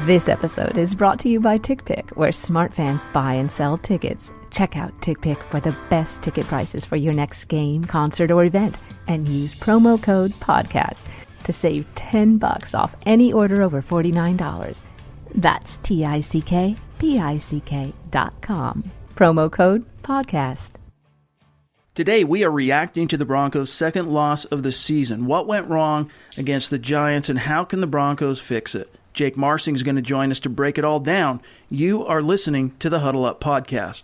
This episode is brought to you by TickPick, where smart fans buy and sell tickets. Check out TickPick for the best ticket prices for your next game, concert, or event, and use promo code PODCAST to save $10 off any order over $49. That's TickPick.com. Promo code PODCAST. Today, we are reacting to the Broncos' second loss of the season. What went wrong against the Giants, and how can the Broncos fix it? Jake Marsing is going to join us to break it all down. You are listening to the Huddle Up Podcast.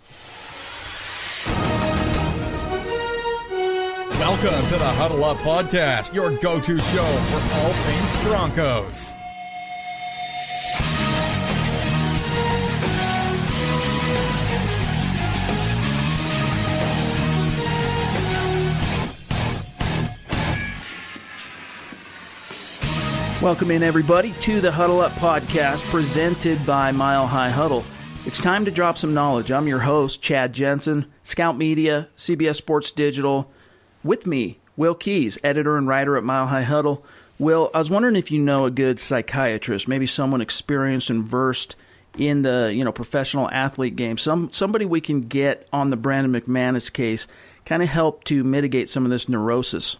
Welcome to the Huddle Up Podcast, your go-to show for all things Broncos. Welcome in, everybody, to the Huddle Up Podcast, presented by Mile High Huddle. It's time to drop some knowledge. I'm your host, Chad Jensen, Scout Media, CBS Sports Digital. With me, Will Keys, editor and writer at Mile High Huddle. Will, I was wondering if you know a good psychiatrist, maybe someone experienced and versed in the professional athlete game, somebody we can get on the Brandon McManus case, kind of help to mitigate some of this neurosis.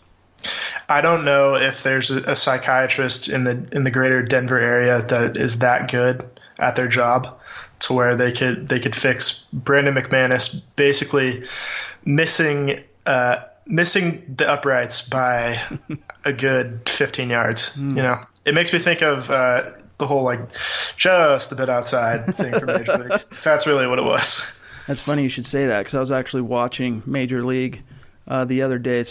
I don't know if there's a psychiatrist in the greater Denver area that is that good at their job to where they could fix Brandon McManus basically missing the uprights by a good 15 yards. It makes me think of the whole just a bit outside thing from Major League. So that's really what it was. That's funny you should say that, because I was actually watching Major League the other day.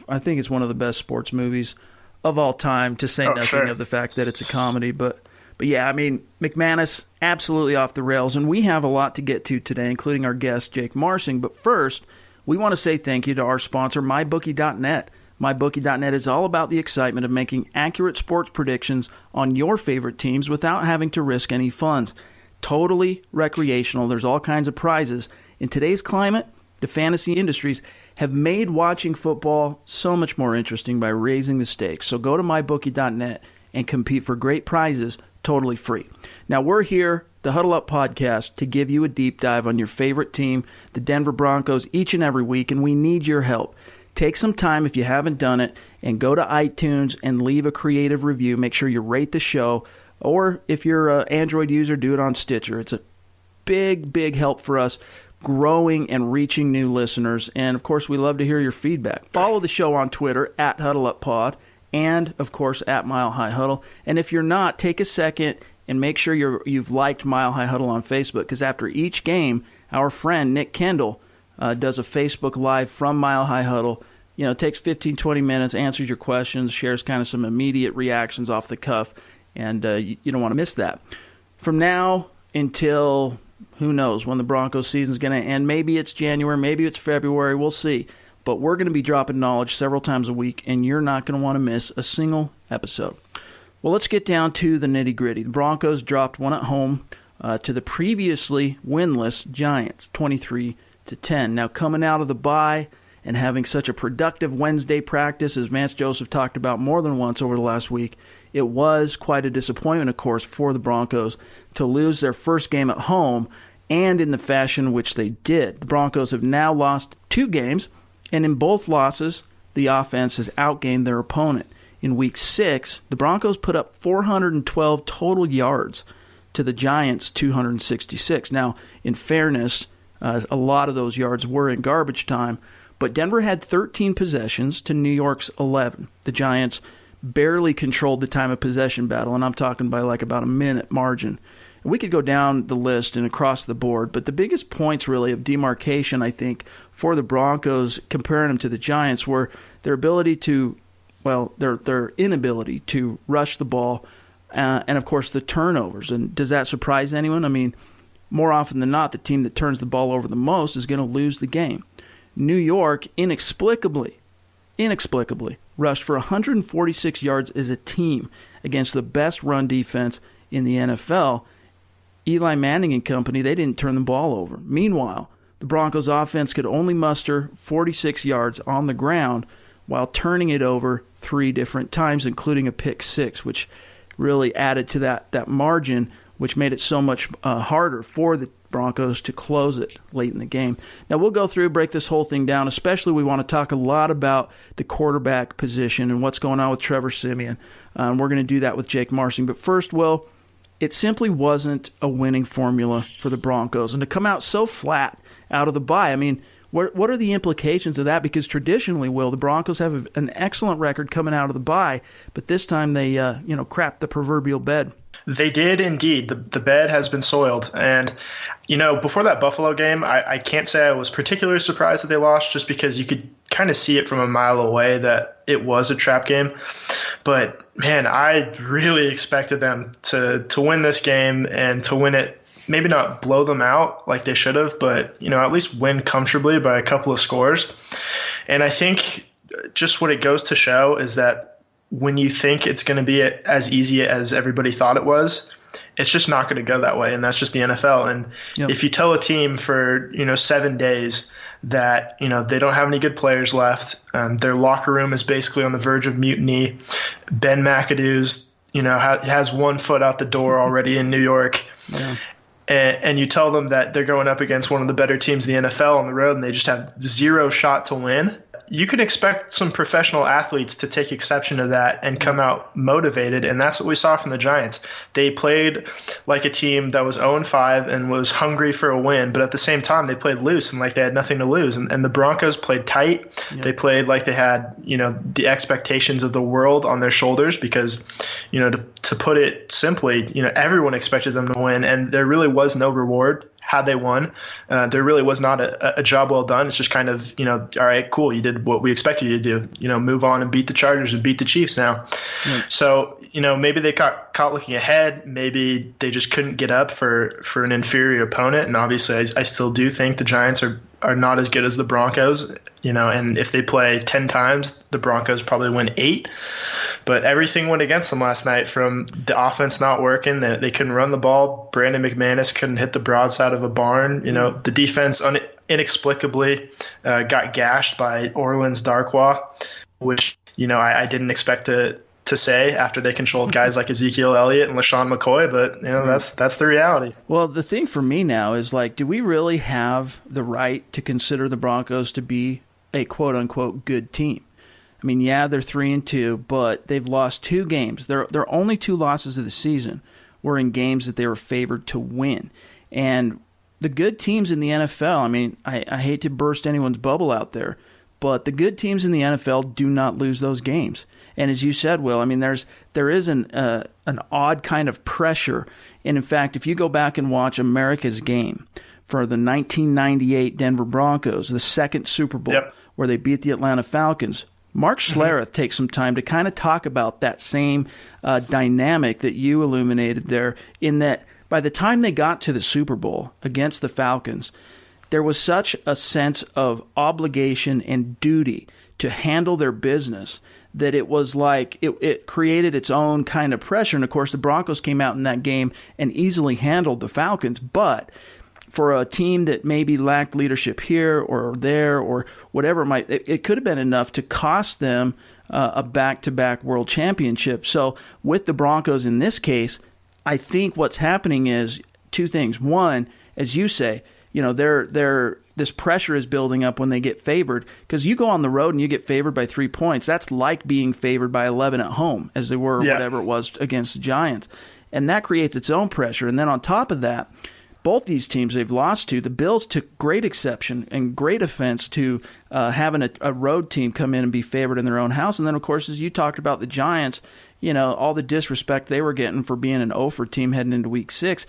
I think it's one of the best sports movies of all time, to say nothing of the fact that it's a comedy. But yeah, I mean, McManus, absolutely off the rails. And we have a lot to get to today, including our guest, Jake Marsing. But first, we want to say thank you to our sponsor, MyBookie.net. MyBookie.net is all about the excitement of making accurate sports predictions on your favorite teams without having to risk any funds. Totally recreational. There's all kinds of prizes. In today's climate, the fantasy industries have made watching football so much more interesting by raising the stakes. So go to mybookie.net and compete for great prizes totally free. Now we're here, the Huddle Up Podcast, to give you a deep dive on your favorite team, the Denver Broncos, each and every week, and we need your help. Take some time, if you haven't done it, and go to iTunes and leave a creative review. Make sure you rate the show, or if you're an Android user, do it on Stitcher. It's a big, big help for us growing and reaching new listeners. And, of course, we love to hear your feedback. Follow the show on Twitter, at HuddleUpPod, and, of course, at Mile High Huddle. And if you're not, take a second and make sure you've liked Mile High Huddle on Facebook, because after each game, our friend Nick Kendall does a Facebook Live from Mile High Huddle. It takes 15, 20 minutes, answers your questions, shares kind of some immediate reactions off the cuff, and you don't want to miss that. From now until who knows when the Broncos season is going to end. Maybe it's January, maybe it's February, we'll see. But we're going to be dropping knowledge several times a week, and you're not going to want to miss a single episode. Well, let's get down to the nitty-gritty. The Broncos dropped one at home to the previously winless Giants, 23-10. Now, coming out of the bye and having such a productive Wednesday practice, as Vance Joseph talked about more than once over the last week, it was quite a disappointment, of course, for the Broncos to lose their first game at home, and in the fashion which they did. The Broncos have now lost 2 games, and in both losses, the offense has outgained their opponent. In Week 6, the Broncos put up 412 total yards to the Giants' 266. Now, in fairness, a lot of those yards were in garbage time, but Denver had 13 possessions to New York's 11. The Giants barely controlled the time of possession battle, and I'm talking by about a minute margin. And we could go down the list and across the board, but the biggest points really of demarcation, I think, for the Broncos, comparing them to the Giants, were their ability to, their inability to rush the ball, and of course the turnovers. And does that surprise anyone? I mean, more often than not, the team that turns the ball over the most is going to lose the game. New York inexplicably rushed for 146 yards as a team against the best run defense in the NFL. Eli Manning and company, they didn't turn the ball over. Meanwhile, the Broncos offense could only muster 46 yards on the ground while turning it over 3 different times, including a pick 6, which really added to that margin which made it so much harder for the Broncos to close it late in the game. Now, we'll go through, break this whole thing down, especially we want to talk a lot about the quarterback position and what's going on with Trevor Siemian. We're going to do that with Jake Marsing. But first, Will, it simply wasn't a winning formula for the Broncos. And to come out so flat out of the bye, I mean, what are the implications of that? Because traditionally, Will, the Broncos have an excellent record coming out of the bye, but this time they crapped the proverbial bed. They did indeed. The bed has been soiled. And, before that Buffalo game, I can't say I was particularly surprised that they lost, just because you could kind of see it from a mile away that it was a trap game. But, man, I really expected them to win this game and to win it, maybe not blow them out like they should have, but, at least win comfortably by a couple of scores. And I think just what it goes to show is that when you think it's going to be as easy as everybody thought it was, it's just not going to go that way. And that's just the NFL. And if you tell a team for, 7 days that, they don't have any good players left, their locker room is basically on the verge of mutiny, Ben McAdoo's, has 1 foot out the door already in New York. Yeah. And you tell them that they're going up against one of the better teams in the NFL on the road and they just have 0 shot to win, you can expect some professional athletes to take exception to that and come out motivated, and that's what we saw from the Giants. They played like a team that was 0-5 and was hungry for a win, but at the same time they played loose and like they had nothing to lose. And the Broncos played tight. Yep. They played like they had, the expectations of the world on their shoulders because, to put it simply, everyone expected them to win, and there really was no reward had they won. There really was not a job well done. It's just kind of, all right, cool, you did what we expected you to do, move on and beat the Chargers and beat the Chiefs now. So, maybe they got caught looking ahead. Maybe they just couldn't get up for an inferior opponent. And obviously I still do think the Giants are not as good as the Broncos, and if they play 10 times, the Broncos probably win 8. But everything went against them last night, from the offense not working. They couldn't run the ball. Brandon McManus couldn't hit the broadside of a barn. The defense inexplicably got gashed by Orleans Darkwa, which, I didn't expect to say after they controlled guys like Ezekiel Elliott and LaShawn McCoy, but that's the reality. Well, the thing for me now is, do we really have the right to consider the Broncos to be a quote unquote good team? I mean, yeah, they're 3-2, but they've lost 2 games. Their only 2 losses of the season were in games that they were favored to win. And the good teams in the NFL, I mean, I hate to burst anyone's bubble out there, but the good teams in the NFL do not lose those games. And as you said, Will, I mean, there is an odd kind of pressure. And in fact, if you go back and watch America's game for the 1998 Denver Broncos, the second Super Bowl, where they beat the Atlanta Falcons, Mark Schlereth takes some time to kind of talk about that same dynamic that you illuminated there, in that by the time they got to the Super Bowl against the Falcons, there was such a sense of obligation and duty to handle their business that it was like it created its own kind of pressure. And, of course, the Broncos came out in that game and easily handled the Falcons. But for a team that maybe lacked leadership here or there or whatever it could have been enough to cost them a back-to-back world championship. So with the Broncos in this case, I think what's happening is 2 things. One, as you say, this pressure is building up when they get favored, because you go on the road and you get favored by 3 points. That's like being favored by 11 at home, as they were, whatever it was, against the Giants. And that creates its own pressure. And then on top of that, both these teams they've lost to, the Bills took great exception and great offense to having a road team come in and be favored in their own house. And then, of course, as you talked about the Giants, all the disrespect they were getting for being an 0-for team heading into Week 6,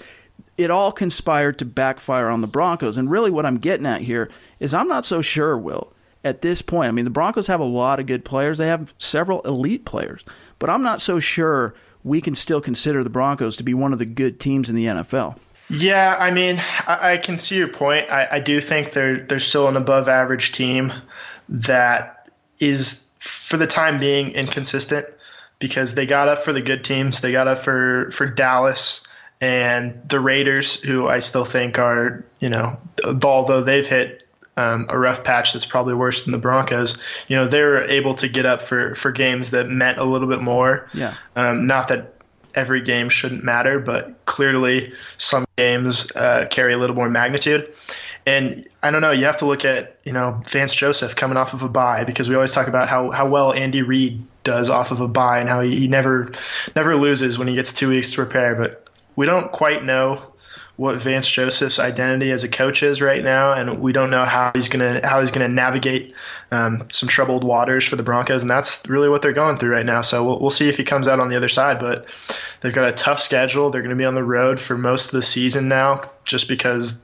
it all conspired to backfire on the Broncos. And really what I'm getting at here is I'm not so sure, Will, at this point. I mean, the Broncos have a lot of good players. They have several elite players. But I'm not so sure we can still consider the Broncos to be one of the good teams in the NFL. Yeah, I mean, I can see your point. I do think they're still an above-average team that is, for the time being, inconsistent, because they got up for the good teams. They got up for Dallas and the Raiders, who I still think are, although they've hit a rough patch that's probably worse than the Broncos, they were able to get up for games that meant a little bit more. Yeah. Not that every game shouldn't matter, but clearly some games carry a little more magnitude. And I don't know, you have to look at, Vance Joseph coming off of a bye, because we always talk about how well Andy Reid does off of a bye and how he never loses when he gets 2 weeks to prepare. But we don't quite know what Vance Joseph's identity as a coach is right now, and we don't know how he's gonna navigate some troubled waters for the Broncos, and that's really what they're going through right now. So we'll see if he comes out on the other side. But they've got a tough schedule. They're going to be on the road for most of the season now, just because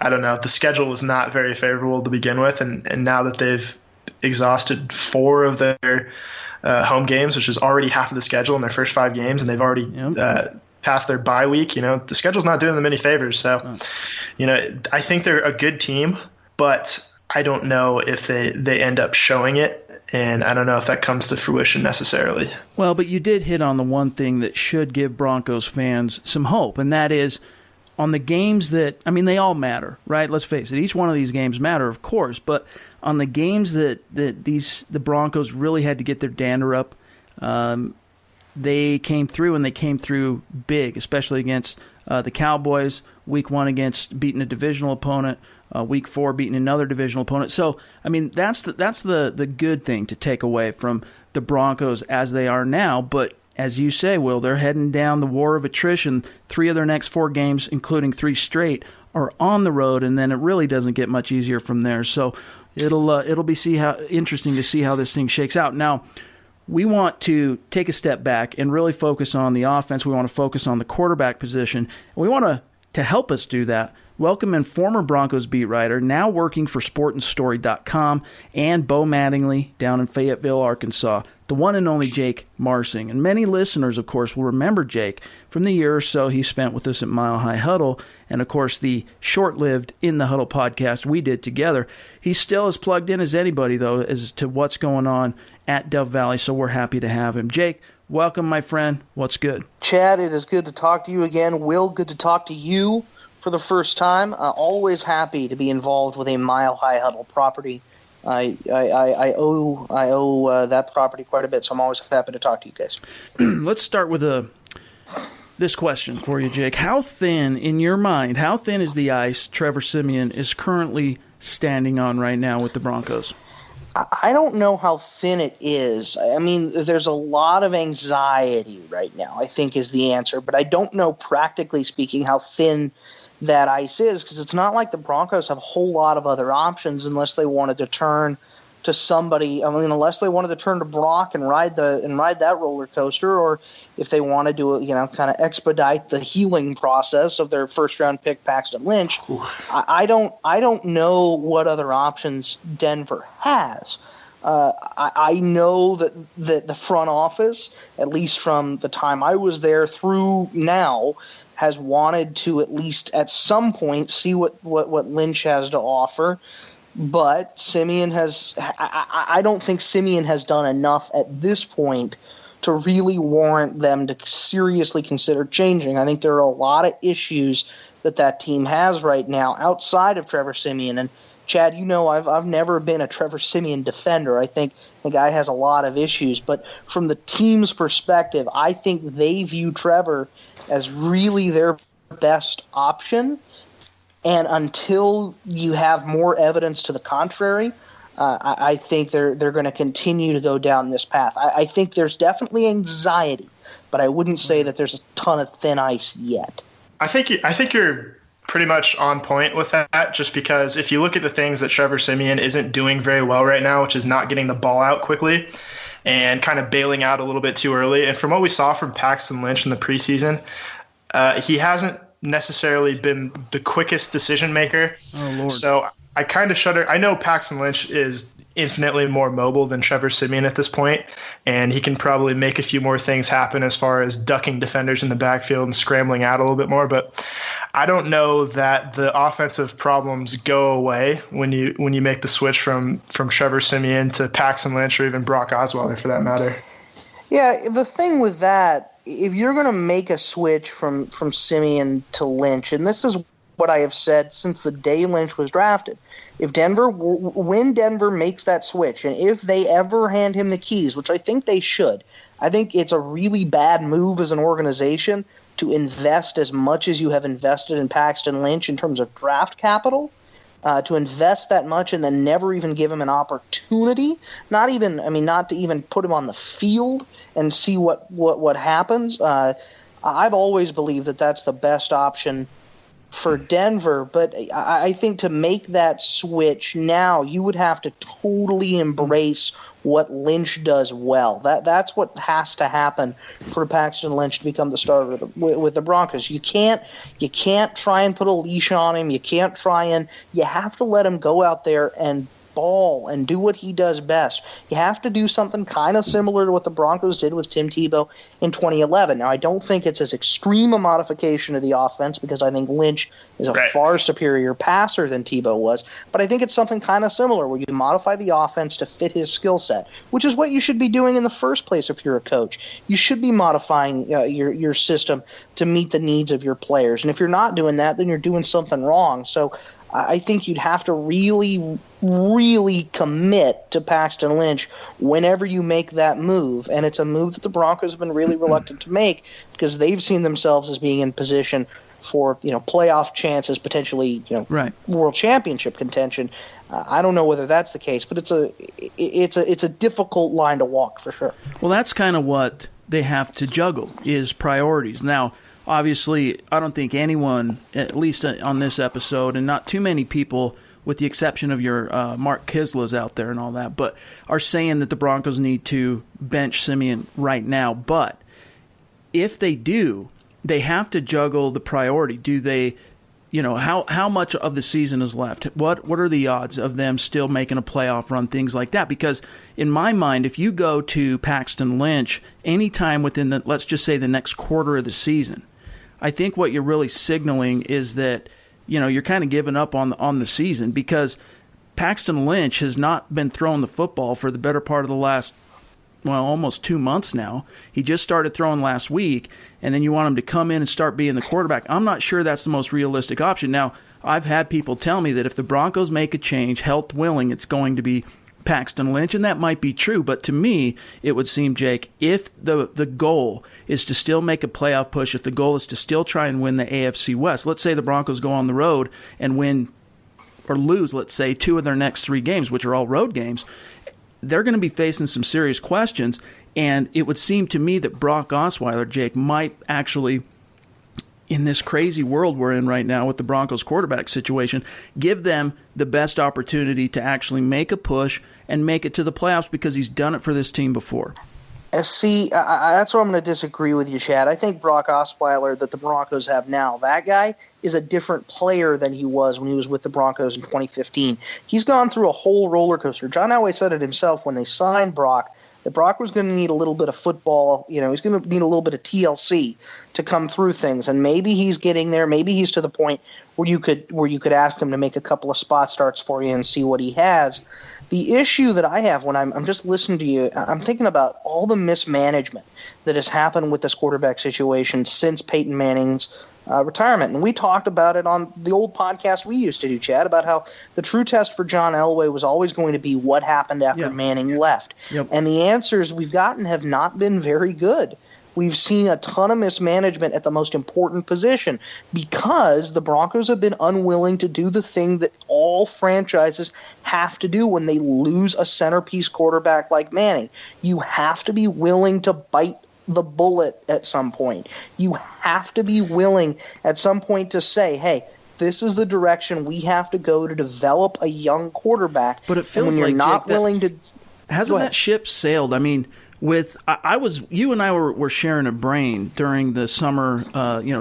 I don't know, the schedule was not very favorable to begin with, and now that they've exhausted 4 of their home games, which is already half of the schedule in their first 5 games, and they've already past their bye week, the schedule's not doing them any favors. So, I think they're a good team, but I don't know if they end up showing it, and I don't know if that comes to fruition necessarily. Well, but you did hit on the one thing that should give Broncos fans some hope, and that is on the games that, they all matter, right? Let's face it, each one of these games matter, of course, but on the games that the Broncos really had to get their dander up, they came through, and they came through big, especially against the Cowboys. Week 1 against beating a divisional opponent. Week 4 beating another divisional opponent. So, that's the good thing to take away from the Broncos as they are now. But as you say, Will, they're heading down the war of attrition. 3 of their next 4 games, including 3 straight, are on the road, and then it really doesn't get much easier from there. So it'll be interesting to see how this thing shakes out. Now, we want to take a step back and really focus on the offense. We want to focus on the quarterback position. We want to help us do that, welcome in former Broncos beat writer, now working for SportandStory.com, and Bo Mattingly down in Fayetteville, Arkansas, the one and only Jake Marsing. And many listeners, of course, will remember Jake from the year or so he spent with us at Mile High Huddle, and, of course, the short-lived In the Huddle podcast we did together. He's still as plugged in as anybody, though, as to what's going on at Dove Valley, so we're happy to have him. Jake, welcome, my friend. What's good? Chad, it is good to talk to you again. Will, good to talk to you for the first time. Always happy to be involved with a Mile High Huddle property. I owe that property quite a bit, so I'm always happy to talk to you guys. Let's start with this question for you, Jake. How thin, in your mind, is the ice Trevor Siemian is currently standing on right now with the Broncos? I don't know how thin it is. There's a lot of anxiety right now, I think, is the answer. But I don't know, practically speaking, how thin that ice is, because it's not like the Broncos have a whole lot of other options unless they wanted to turn to somebody. Unless they wanted to turn to Brock and ride that roller coaster, or if they wanted to, kind of expedite the healing process of their first-round pick Paxton Lynch. I don't know what other options Denver has. I know that the front office, at least from the time I was there through now, has wanted to at least at some point see what Lynch has to offer. But Siemian I don't think Siemian has done enough at this point to really warrant them to seriously consider changing. I think there are a lot of issues that team has right now outside of Trevor Siemian. And Chad, I've never been a Trevor Siemian defender. I think the guy has a lot of issues. But from the team's perspective, I think they view Trevor as really their best option. And until you have more evidence to the contrary, I think they're going to continue to go down this path. I think there's definitely anxiety, but I wouldn't say that there's a ton of thin ice yet. I think you're pretty much on point with that, just because if you look at the things that Trevor Siemian isn't doing very well right now, which is not getting the ball out quickly and kind of bailing out a little bit too early. And from what we saw from Paxton Lynch in the preseason, he hasn't necessarily been the quickest decision maker. Oh, Lord. So I kind of shudder. I know Paxton Lynch is infinitely more mobile than Trevor Siemian at this point, and he can probably make a few more things happen as far as ducking defenders in the backfield and scrambling out a little bit more. But I don't know that the offensive problems go away when you make the switch from Trevor Siemian to Paxton Lynch or even Brock Osweiler for that matter. Yeah, the thing with that, if you're going to make a switch from Siemian to Lynch, and this is what I have said since the day Lynch was drafted, when Denver makes that switch, and if they ever hand him the keys, which I think they should, I think it's a really bad move as an organization to invest as much as you have invested in Paxton Lynch in terms of draft capital, to invest that much and then never even give him an opportunity, not to even put him on the field and see what happens. I've always believed that that's the best option for Denver, but I think to make that switch now, you would have to totally embrace what Lynch does well. That's what has to happen for Paxton Lynch to become the starter with the Broncos. You can't try and put a leash on him. You have to let him go out there and ball and do what he does best. You have to do something kind of similar to what the Broncos did with Tim Tebow in 2011. Now, I don't think it's as extreme a modification of the offense because I think Lynch is a far superior passer than Tebow was, but I think it's something kind of similar where you modify the offense to fit his skill set, which is what you should be doing in the first place if you're a coach. You should be modifying your system to meet the needs of your players, and if you're not doing that, then you're doing something wrong. So I think you'd have to really, really commit to Paxton Lynch whenever you make that move. And it's a move that the Broncos have been really reluctant to make because they've seen themselves as being in position for, playoff chances, potentially, world championship contention. I don't know whether that's the case, but it's a difficult line to walk for sure. Well, that's kind of what they have to juggle is priorities. Now, obviously, I don't think anyone, at least on this episode, and not too many people, with the exception of your Mark Kislas out there and all that, but are saying that the Broncos need to bench Siemian right now. But if they do, they have to juggle the priority. Do they, how much of the season is left? What are the odds of them still making a playoff run, things like that? Because in my mind, if you go to Paxton Lynch anytime within let's just say the next quarter of the season, I think what you're really signaling is that, you're kind of giving up on the season because Paxton Lynch has not been throwing the football for the better part of the last, almost 2 months now. He just started throwing last week, and then you want him to come in and start being the quarterback. I'm not sure that's the most realistic option. Now, I've had people tell me that if the Broncos make a change, health willing, it's going to be Paxton Lynch, and that might be true, but to me, it would seem, Jake, if the goal is to still make a playoff push, if the goal is to still try and win the AFC West, let's say the Broncos go on the road and win or lose, let's say, 2 of their next 3 games, which are all road games, they're going to be facing some serious questions, and it would seem to me that Brock Osweiler, Jake, might actually, in this crazy world we're in right now with the Broncos quarterback situation, give them the best opportunity to actually make a push and make it to the playoffs because he's done it for this team before. See, that's where I'm going to disagree with you, Chad. I think Brock Osweiler that the Broncos have now, that guy is a different player than he was when he was with the Broncos in 2015. He's gone through a whole roller coaster. John Elway said it himself when they signed Brock, that Brock was going to need a little bit of football. He's going to need a little bit of TLC to come through things. And maybe he's getting there. Maybe he's to the point where you could ask him to make a couple of spot starts for you and see what he has. The issue that I have when I'm just listening to you, I'm thinking about all the mismanagement that has happened with this quarterback situation since Peyton Manning's retirement. And we talked about it on the old podcast we used to do, Chad, about how the true test for John Elway was always going to be what happened after Manning left. Yep. And the answers we've gotten have not been very good. We've seen a ton of mismanagement at the most important position because the Broncos have been unwilling to do the thing that all franchises have to do when they lose a centerpiece quarterback like Manning. You have to be willing to bite the bullet at some point. You have to be willing at some point to say, hey, this is the direction we have to go to develop a young quarterback. But it feels and when you're like, not Jake, willing to – hasn't that ship sailed? I mean – you and I were sharing a brain during the summer,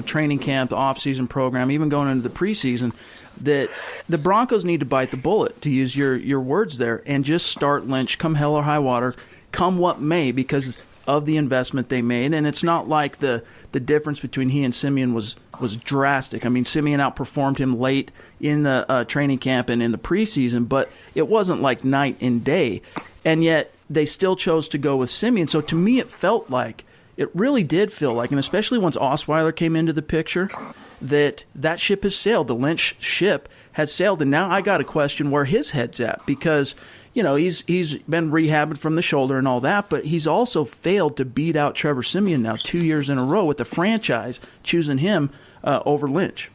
training camp, the off-season program, even going into the preseason, that the Broncos need to bite the bullet, to use your words there, and just start Lynch, come hell or high water, come what may, because of the investment they made. And it's not like the difference between he and Siemian was drastic. I mean, Siemian outperformed him late in the training camp and in the preseason, but it wasn't like night and day. And yet they still chose to go with Siemian. So to me, it really did feel like, and especially once Osweiler came into the picture, that ship has sailed. The Lynch ship has sailed. And now I got to question where his head's at because, he's been rehabbing from the shoulder and all that, but he's also failed to beat out Trevor Siemian now 2 years in a row with the franchise choosing him over Lynch.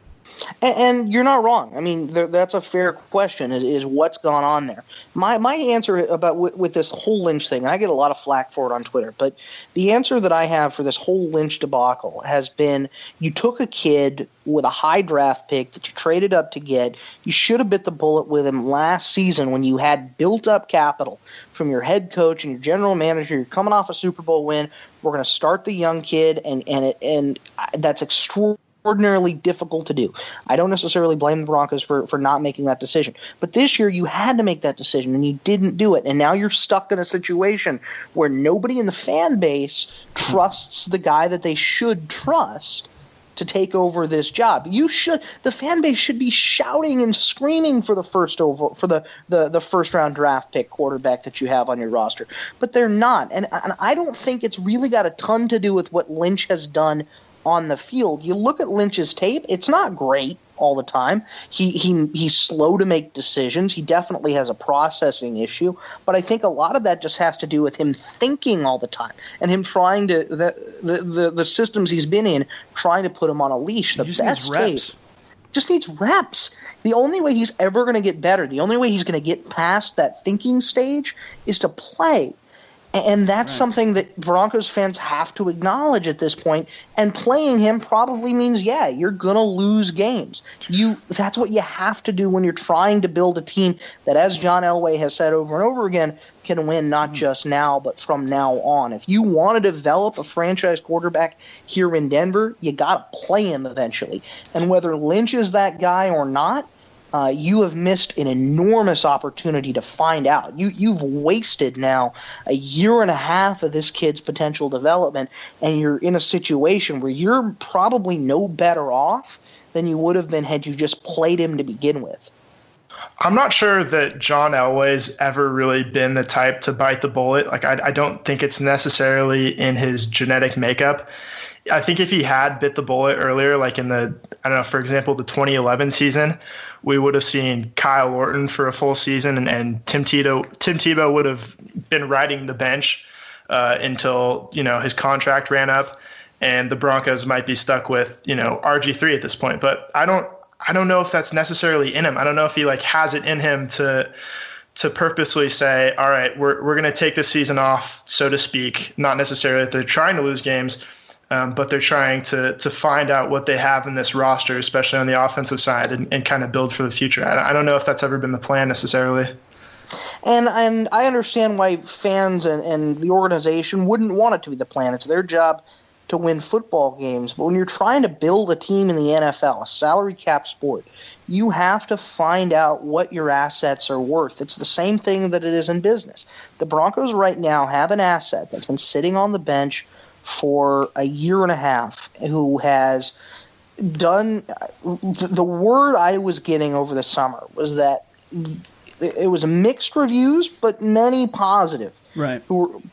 And you're not wrong. I mean, that's a fair question, is what's gone on there. My answer about with this whole Lynch thing, and I get a lot of flack for it on Twitter, but the answer that I have for this whole Lynch debacle has been, you took a kid with a high draft pick that you traded up to get. You should have bit the bullet with him last season when you had built up capital from your head coach and your general manager. You're coming off a Super Bowl win. We're going to start the young kid, and that's extraordinarily difficult to do. I don't necessarily blame the Broncos for not making that decision. But this year you had to make that decision, and you didn't do it. And now you're stuck in a situation where nobody in the fan base trusts the guy that they should trust to take over this job. The fan base should be shouting and screaming for the first round draft pick quarterback that you have on your roster. But they're not. And I don't think it's really got a ton to do with what Lynch has done on the field. You look at Lynch's tape, it's not great all the time. He's slow to make decisions. He definitely has a processing issue, but I think a lot of that just has to do with him thinking all the time and him trying to the systems he's been in, trying to put him on a leash. The best tape just needs reps. The only way he's ever going to get better, the only way he's going to get past that thinking stage is to play. And that's something that Broncos fans have to acknowledge at this point. And playing him probably means, you're going to lose games. That's what you have to do when you're trying to build a team that, as John Elway has said over and over again, can win not just now, but from now on. If you want to develop a franchise quarterback here in Denver, you got to play him eventually. And whether Lynch is that guy or not, you have missed an enormous opportunity to find out. You've wasted now a year and a half of this kid's potential development, and you're in a situation where you're probably no better off than you would have been had you just played him to begin with. I'm not sure that John Elway's ever really been the type to bite the bullet. Like, I don't think it's necessarily in his genetic makeup. I think if he had bit the bullet earlier, like in for example, the 2011 season, we would have seen Kyle Orton for a full season, and Tim Tebow would have been riding the bench until his contract ran up, and the Broncos might be stuck with RG3 at this point. But I don't know if that's necessarily in him. I don't know if he has it in him to purposely say, all right, we're going to take this season off, so to speak. Not necessarily that they're trying to lose games, but they're trying to find out what they have in this roster, especially on the offensive side, and kind of build for the future. I don't know if that's ever been the plan necessarily. And I understand why fans and the organization wouldn't want it to be the plan. It's their job to win football games. But when you're trying to build a team in the NFL, a salary cap sport, you have to find out what your assets are worth. It's the same thing that it is in business. The Broncos right now have an asset that's been sitting on the bench for a year and a half, who has done the word I was getting over the summer was that it was mixed reviews, but many positive. Right.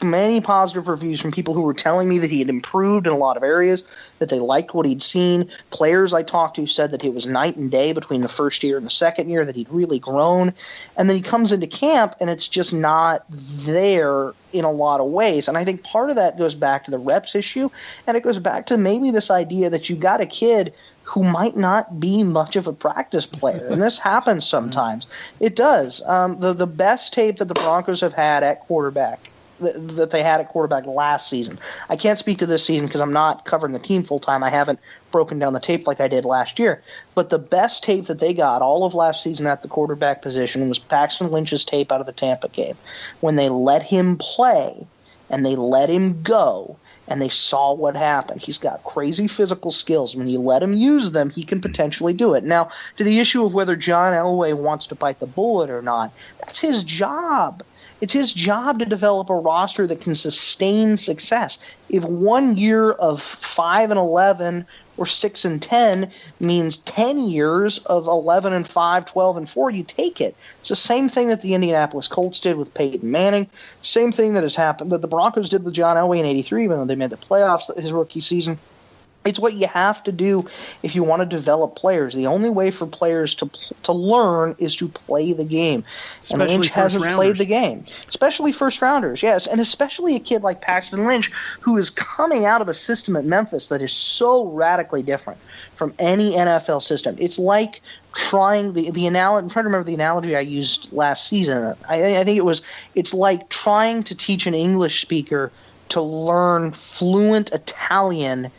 Many positive reviews from people who were telling me that he had improved in a lot of areas, that they liked what he'd seen. Players I talked to said that it was night and day between the first year and the second year, that he'd really grown. And then he comes into camp, and it's just not there in a lot of ways. And I think part of that goes back to the reps issue, and it goes back to maybe this idea that you got a kid who might not be much of a practice player. And this happens sometimes. It does. The best tape that the Broncos have had at quarterback, that they had at quarterback last season. I can't speak to this season because I'm not covering the team full time. I haven't broken down the tape like I did last year. But the best tape that they got all of last season at the quarterback position was Paxton Lynch's tape out of the Tampa game, when they let him play and they let him go. And they saw what happened. He's got crazy physical skills. When you let him use them, he can potentially do it. Now, to the issue of whether John Elway wants to bite the bullet or not, that's his job. It's his job to develop a roster that can sustain success. If 1 year of 5-11 or 6-10 means 10 years of 11-5, 12-4, you take it. It's the same thing that the Indianapolis Colts did with Peyton Manning. Same thing that has happened that the Broncos did with John Elway in '83, even though they made the playoffs his rookie season. It's what you have to do if you want to develop players. The only way for players to learn is to play the game. And Lynch hasn't played the game, especially first-rounders, yes, and especially a kid like Paxton Lynch, who is coming out of a system at Memphis that is so radically different from any NFL system. It's like trying the analogy. I'm trying to remember the analogy I used last season. I think it's like trying to teach an English speaker to learn fluent Italian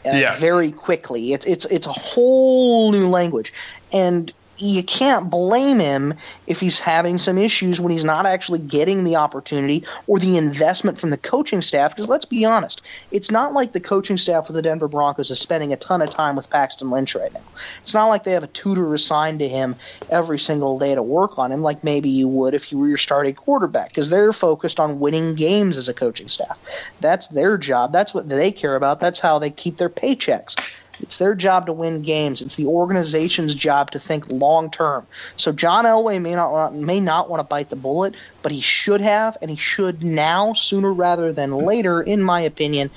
very quickly. It's a whole new language, and you can't blame him if he's having some issues when he's not actually getting the opportunity or the investment from the coaching staff. Because let's be honest, it's not like the coaching staff of the Denver Broncos is spending a ton of time with Paxton Lynch right now. It's not like they have a tutor assigned to him every single day to work on him like maybe you would if you were your starting quarterback, because they're focused on winning games as a coaching staff. That's their job. That's what they care about. That's how they keep their paychecks. It's their job to win games. It's the organization's job to think long term. So John Elway may not want to bite the bullet, but he should have, and he should now, sooner rather than later, in my opinion,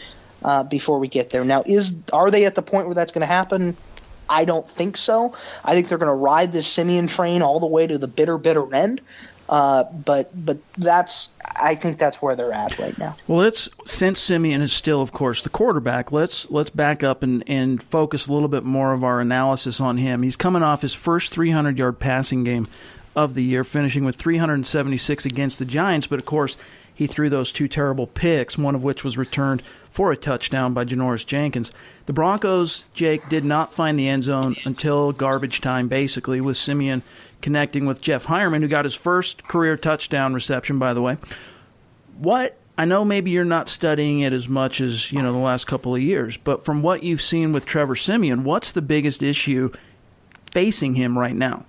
before we get there. Now, are they at the point where that's going to happen? I don't think so. I think they're going to ride this Siemian train all the way to the bitter end. But I think that's where they're at right now. Well, since Siemian is still, of course, the quarterback, let's back up and focus a little bit more of our analysis on him. He's coming off his first 300-yard passing game of the year, finishing with 376 against the Giants. But, of course, he threw those two terrible picks, one of which was returned for a touchdown by Janoris Jenkins. The Broncos, Jake, did not find the end zone until garbage time, basically, with Siemian connecting with Jeff Heuerman, who got his first career touchdown reception, by the way. I know maybe you're not studying it as much as, the last couple of years, but from what you've seen with Trevor Siemian, what's the biggest issue facing him right now?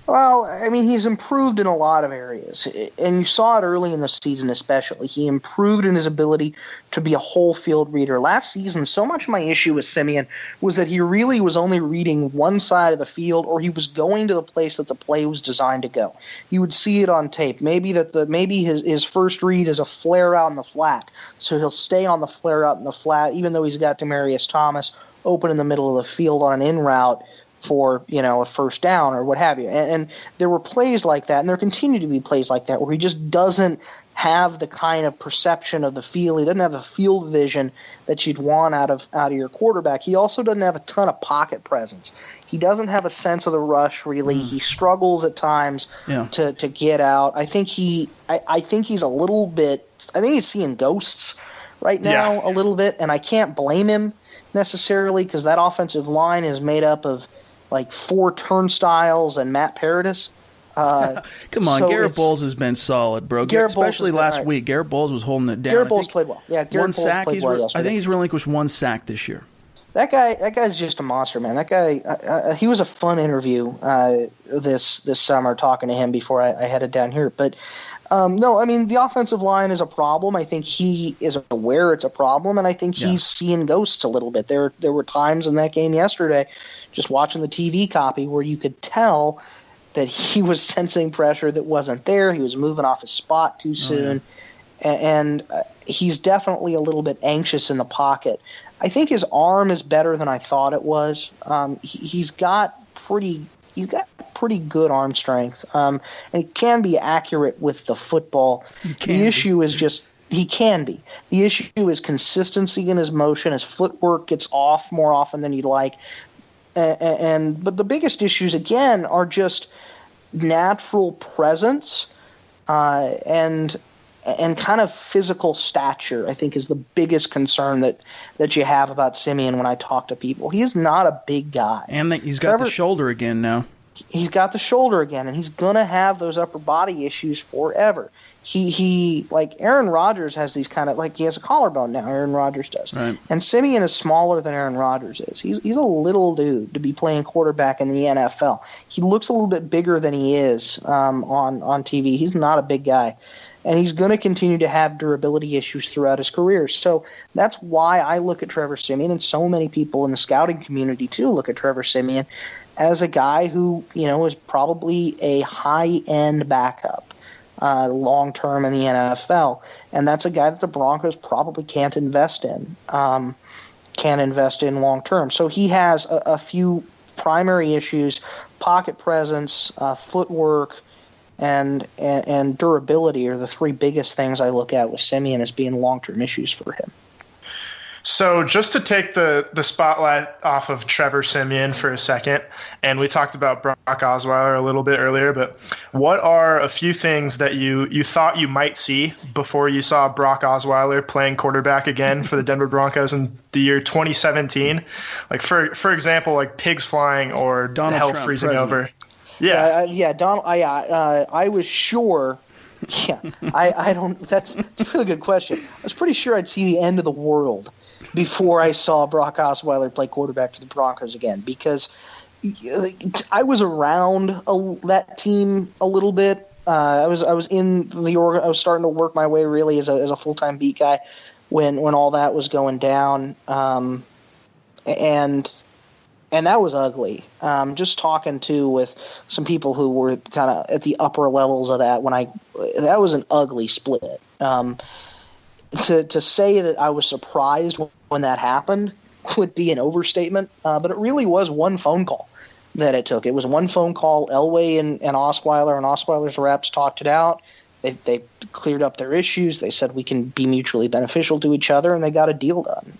Well, I mean, he's improved in a lot of areas, and you saw it early in the season especially. He improved in his ability to be a whole field reader. Last season, so much of my issue with Siemian was that he really was only reading one side of the field, or he was going to the place that the play was designed to go. You would see it on tape. Maybe his first read is a flare out in the flat, so he'll stay on the flare out in the flat, even though he's got Demaryius Thomas open in the middle of the field on an in route for a first down or what have you. And there were plays like that, and there continue to be plays like that, where he just doesn't have the kind of perception of the field. He doesn't have the field vision that you'd want out of your quarterback. He also doesn't have a ton of pocket presence. He doesn't have a sense of the rush, really. He struggles at times to get out. I think he's a little bit – I think he's seeing ghosts right now a little bit, and I can't blame him necessarily, because that offensive line is made up of – like 4 turnstiles and Matt Paradis. Come on, Garrett Bowles has been solid, bro. Especially last week. Garrett Bowles was holding it down. Garrett Bowles played well. Yeah, Garrett Bowles played well yesterday. I think he's relinquished 1 sack this year. That guy's just a monster, man. That guy, he was a fun interview this summer, talking to him before I headed down here. But no, I mean, the offensive line is a problem. I think he is aware it's a problem, and I think he's seeing ghosts a little bit. There were times in that game yesterday, just watching the TV copy, where you could tell that he was sensing pressure that wasn't there. He was moving off his spot too soon, and he's definitely a little bit anxious in the pocket. I think his arm is better than I thought it was. He's got pretty good arm strength, and he can be accurate with the football. The issue is just he can be. The issue is consistency in his motion. His footwork gets off more often than you'd like. But the biggest issues, again, are just natural presence and kind of physical stature, I think, is the biggest concern that you have about Siemian when I talk to people. He is not a big guy. And he's got the shoulder again now. He's got the shoulder again, and he's going to have those upper body issues forever. He like Aaron Rodgers has these kind of, like, he has a collarbone now, Aaron Rodgers does. Right. And Siemian is smaller than Aaron Rodgers is. He's a little dude to be playing quarterback in the NFL. He looks a little bit bigger than he is on TV. He's not a big guy. And he's going to continue to have durability issues throughout his career. So that's why I look at Trevor Siemian, and so many people in the scouting community too look at Trevor Siemian as a guy who, is probably a high-end backup long-term in the NFL. And that's a guy that the Broncos probably can't invest in. Can can invest in long term. So he has a few primary issues: pocket presence, footwork, and durability are the three biggest things I look at with Siemian as being long-term issues for him. So just to take the spotlight off of Trevor Siemian for a second, and we talked about Brock Osweiler a little bit earlier, but what are a few things that you thought you might see before you saw Brock Osweiler playing quarterback again for the Denver Broncos in the year 2017? Like for example, like pigs flying or Donald hell Trump, freezing president. over. Yeah, Donald. I was sure. Yeah, I don't. That's a really good question. I was pretty sure I'd see the end of the world before I saw Brock Osweiler play quarterback for the Broncos again, because I was around that team a little bit. I was in the org. I was starting to work my way really as a full-time beat guy when all that was going down, and that was ugly. Just talking with some people who were kind of at the upper levels of that that was an ugly split. To say that I was surprised when that happened would be an overstatement, but it really was one phone call that it took. It was one phone call. Elway and Osweiler and Osweiler's reps talked it out. They cleared up their issues. They said we can be mutually beneficial to each other, and they got a deal done.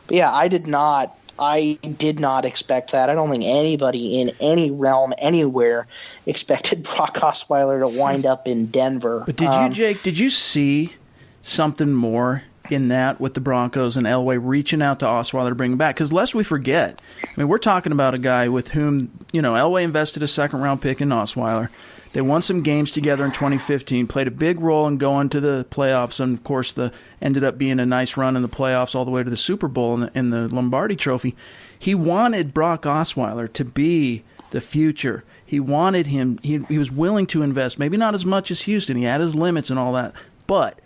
But yeah, I did not expect that. I don't think anybody in any realm anywhere expected Brock Osweiler to wind up in Denver. But did you, Jake, did you see something more in that with the Broncos and Elway reaching out to Osweiler to bring him back? Because lest we forget, I mean, we're talking about a guy with whom, Elway invested a second-round pick in Osweiler. They won some games together in 2015, played a big role in going to the playoffs, and, of course, ended up being a nice run in the playoffs all the way to the Super Bowl in the Lombardi Trophy. He wanted Brock Osweiler to be the future. He wanted him. He was willing to invest, maybe not as much as Houston. He had his limits and all that, but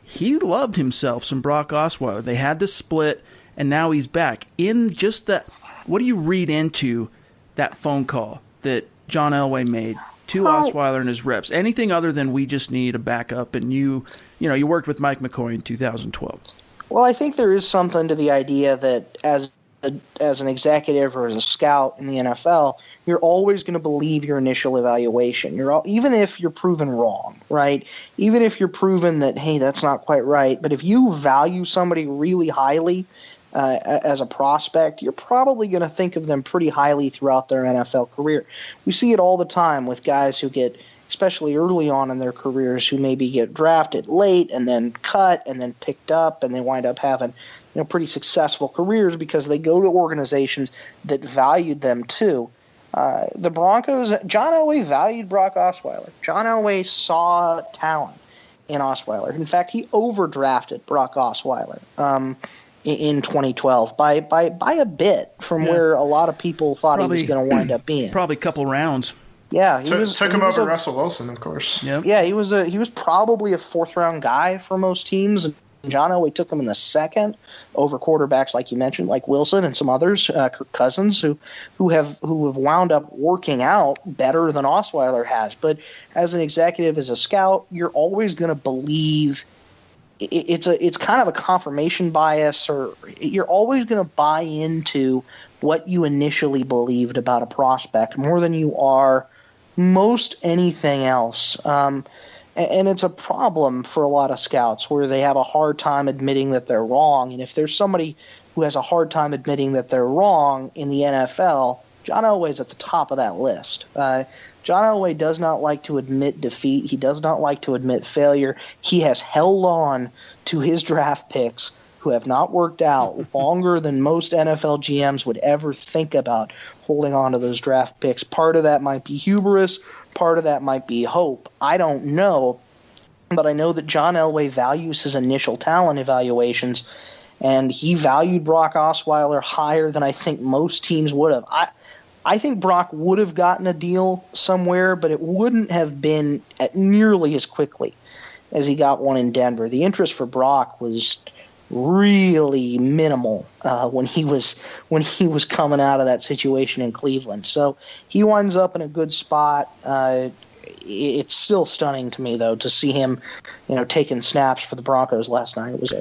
he loved himself some Brock Osweiler. They had the split, and now he's back. In just that, what do you read into that phone call that John Elway made to Osweiler and his reps? Anything other than we just need a backup, and you worked with Mike McCoy in 2012. Well, I think there is something to the idea that as an executive or as a scout in the NFL, you're always going to believe your initial evaluation. Even if you're proven wrong, right? Even if you're proven that, hey, that's not quite right. But if you value somebody really highly as a prospect, you're probably going to think of them pretty highly throughout their NFL career. We see it all the time with guys who get, especially early on in their careers, who maybe get drafted late and then cut and then picked up, and they wind up having pretty successful careers because they go to organizations that valued them too. The Broncos, John Elway valued Brock Osweiler. John Elway saw talent in Osweiler. In fact, he overdrafted Brock Osweiler in 2012 by a bit from where a lot of people thought he was going to wind up being. Probably a couple rounds. Yeah, took him over Russell Wilson, of course. Yep. Yeah, he was probably a fourth-round guy for most teams. And John Elway took him in the second over quarterbacks like you mentioned, like Wilson and some others, Kirk Cousins, who have wound up working out better than Osweiler has. But as an executive, as a scout, you're always going to believe it's kind of a confirmation bias, or you're always going to buy into what you initially believed about a prospect more than you are most anything else. And it's a problem for a lot of scouts where they have a hard time admitting that they're wrong. And if there's somebody who has a hard time admitting that they're wrong in the NFL, John Elway's at the top of that list. John Elway does not like to admit defeat. He does not like to admit failure. He has held on to his draft picks who have not worked out longer than most NFL GMs would ever think about holding on to those draft picks. Part of that might be hubris. Part of that might be hope. I don't know. But I know that John Elway values his initial talent evaluations, and he valued Brock Osweiler higher than I think most teams would have. I think Brock would have gotten a deal somewhere, but it wouldn't have been at nearly as quickly as he got one in Denver. The interest for Brock was really minimal when he was coming out of that situation in Cleveland. So he winds up in a good spot. It's still stunning to me though to see him, taking snaps for the Broncos last night. It was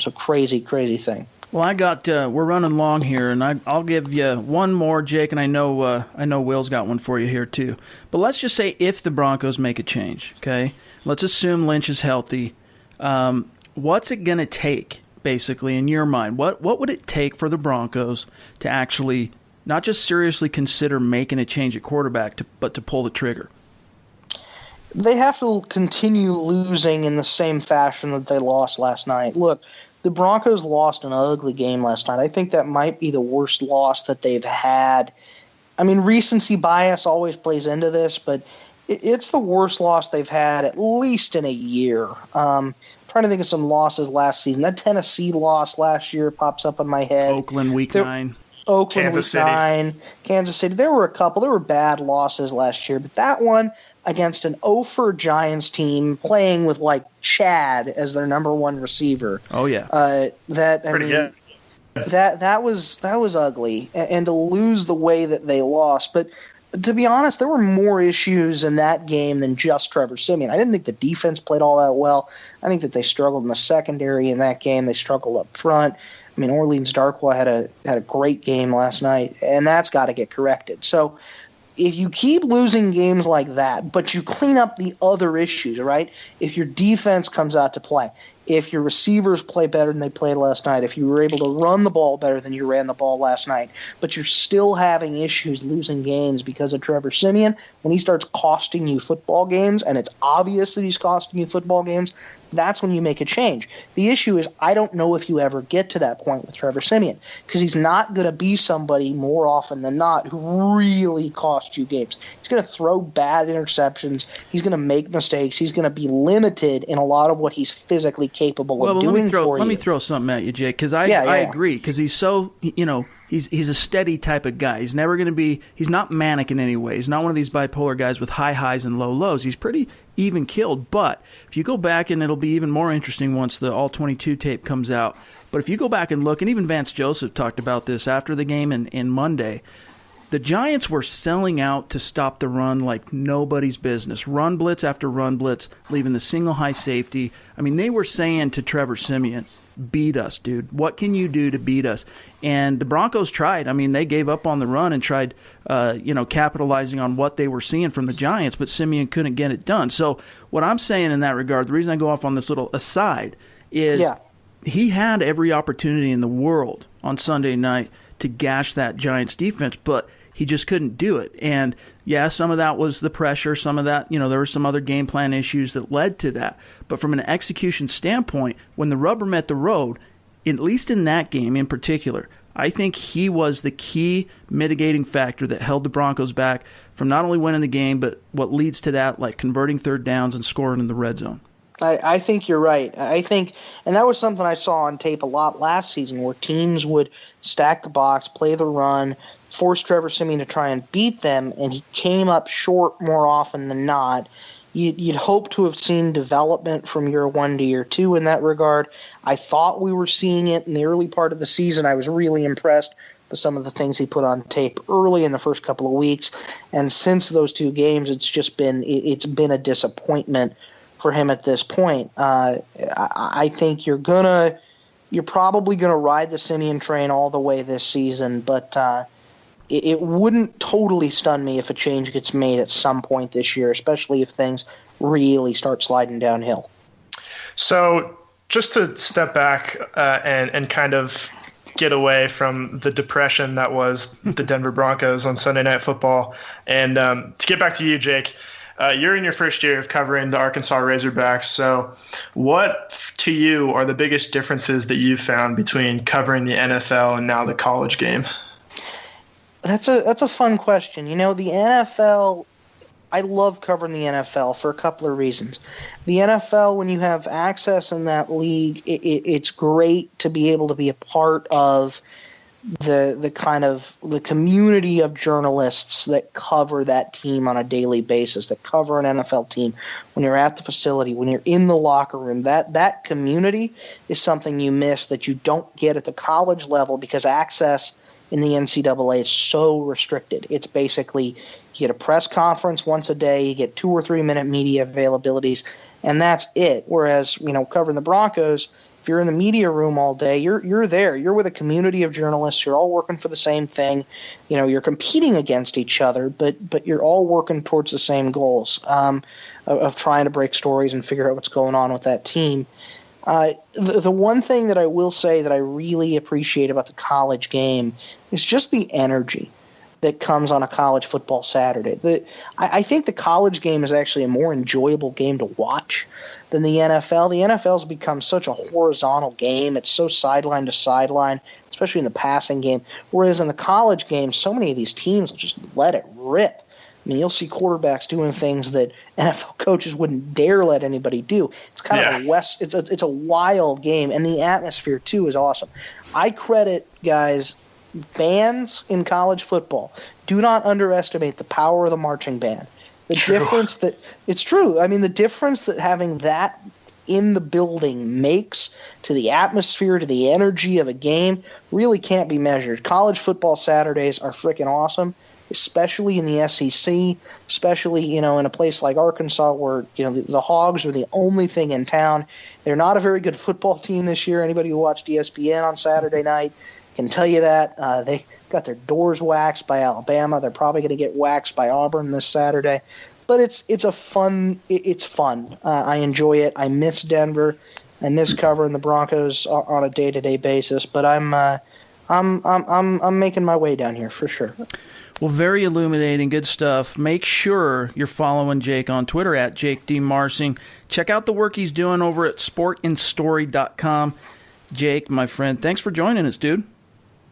a crazy, crazy thing. Well, we're running long here, and I'll give you one more, Jake, and I know Will's got one for you here too. But let's just say if the Broncos make a change, okay? Let's assume Lynch is healthy. What's it going to take, basically, in your mind? What would it take for the Broncos to actually not just seriously consider making a change at quarterback, but to pull the trigger? They have to continue losing in the same fashion that they lost last night. Look, the Broncos lost an ugly game last night. I think that might be the worst loss that they've had. I mean, recency bias always plays into this, but it's the worst loss they've had at least in a year. Trying to think of some losses last season. That Tennessee loss last year pops up in my head. Oakland Week 9. Oakland Week 9. Kansas City. There were a couple. There were bad losses last year, but that one against an 0-for Giants team playing with like Chad as their number one receiver. Oh yeah. That was ugly, and to lose the way that they lost. But to be honest, there were more issues in that game than just Trevor Siemian. I didn't think the defense played all that well. I think that they struggled in the secondary in that game. They struggled up front. I mean, Orleans Darkwa had a great game last night, and that's got to get corrected. So if you keep losing games like that, but you clean up the other issues, right? If your defense comes out to play, if your receivers play better than they played last night, if you were able to run the ball better than you ran the ball last night, but you're still having issues losing games because of Trevor Siemian, when he starts costing you football games, and it's obvious that he's costing you football games, that's when you make a change. The issue is I don't know if you ever get to that point with Trevor Siemian because he's not going to be somebody more often than not who really costs you games. He's going to throw bad interceptions. He's going to make mistakes. He's going to be limited in a lot of what he's physically capable of doing for you. Let me throw something at you, Jake, because I agree, because he's so, he's a steady type of guy. He's never going to be, he's not manic in any way. He's not one of these bipolar guys with high highs and low lows. He's pretty even killed. But if you go back, and it'll be even more interesting once the All-22 tape comes out, but if you go back and look, and even Vance Joseph talked about this after the game in Monday, the Giants were selling out to stop the run like nobody's business. Run blitz after run blitz, leaving the single high safety. I mean, they were saying to Trevor Siemian, beat us, dude. What can you do to beat us? And the Broncos tried. I mean, they gave up on the run and tried, capitalizing on what they were seeing from the Giants, but Siemian couldn't get it done. So what I'm saying in that regard, the reason I go off on this little aside is he had every opportunity in the world on Sunday night to gash that Giants defense, but he just couldn't do it. And yeah, some of that was the pressure. Some of that, there were some other game plan issues that led to that. But from an execution standpoint, when the rubber met the road, at least in that game in particular, I think he was the key mitigating factor that held the Broncos back from not only winning the game, but what leads to that, like converting third downs and scoring in the red zone. I think you're right. I think, and that was something I saw on tape a lot last season, where teams would stack the box, play the run, force Trevor Siemian to try and beat them, and he came up short more often than not. You'd hope to have seen development from year 1 to year 2 in that regard. I thought we were seeing it in the early part of the season. I was really impressed with some of the things he put on tape early in the first couple of weeks, and since those 2 games, it's been a disappointment for him at this point. I think you're probably gonna ride the Siemian train all the way this season, but it wouldn't totally stun me if a change gets made at some point this year, especially if things really start sliding downhill. So just to step back and kind of get away from the depression that was the Denver Broncos on Sunday Night Football, and to get back to you, Jake, you're in your first year of covering the Arkansas Razorbacks. So what, to you, are the biggest differences that you've found between covering the NFL and now the college game? That's a fun question. The NFL, I love covering the NFL for a couple of reasons. The NFL, when you have access in that league, it's great to be able to be a part of the kind of the community of journalists that cover that team on a daily basis, that cover an NFL team. When you're at the facility, when you're in the locker room, that community is something you miss that you don't get at the college level because access in the NCAA is so restricted. It's basically you get a press conference once a day, you get 2 or 3 minute media availabilities, and that's it. Whereas, covering the Broncos, if you're in the media room all day, you're there. You're with a community of journalists. You're all working for the same thing. You're competing against each other, but you're all working towards the same goals of trying to break stories and figure out what's going on with that team. The one thing that I will say that I really appreciate about the college game is just the energy that comes on a college football Saturday. I think the college game is actually a more enjoyable game to watch than the NFL. The NFL's become such a horizontal game. It's so sideline to sideline, especially in the passing game. Whereas in the college game, so many of these teams will just let it rip. I mean, you'll see quarterbacks doing things that NFL coaches wouldn't dare let anybody do. It's kind of it's a wild game, and the atmosphere too is awesome. I credit guys, fans in college football, do not underestimate the power of the marching band. Difference that it's true. I mean, the difference that having that in the building makes to the atmosphere, to the energy of a game, really can't be measured. College football Saturdays are freaking awesome, especially in the SEC, especially, in a place like Arkansas where, the Hogs are the only thing in town. They're not a very good football team this year. Anybody who watched ESPN on Saturday night can tell you that. They got their doors waxed by Alabama. They're probably going to get waxed by Auburn this Saturday. But it's fun. I enjoy it. I miss Denver. I miss covering the Broncos on a day-to-day basis. But I'm making my way down here for sure. Well, very illuminating, good stuff. Make sure you're following Jake on Twitter at Jake D. Marsing. Check out the work he's doing over at sportandstory.com. Jake, my friend, thanks for joining us, dude.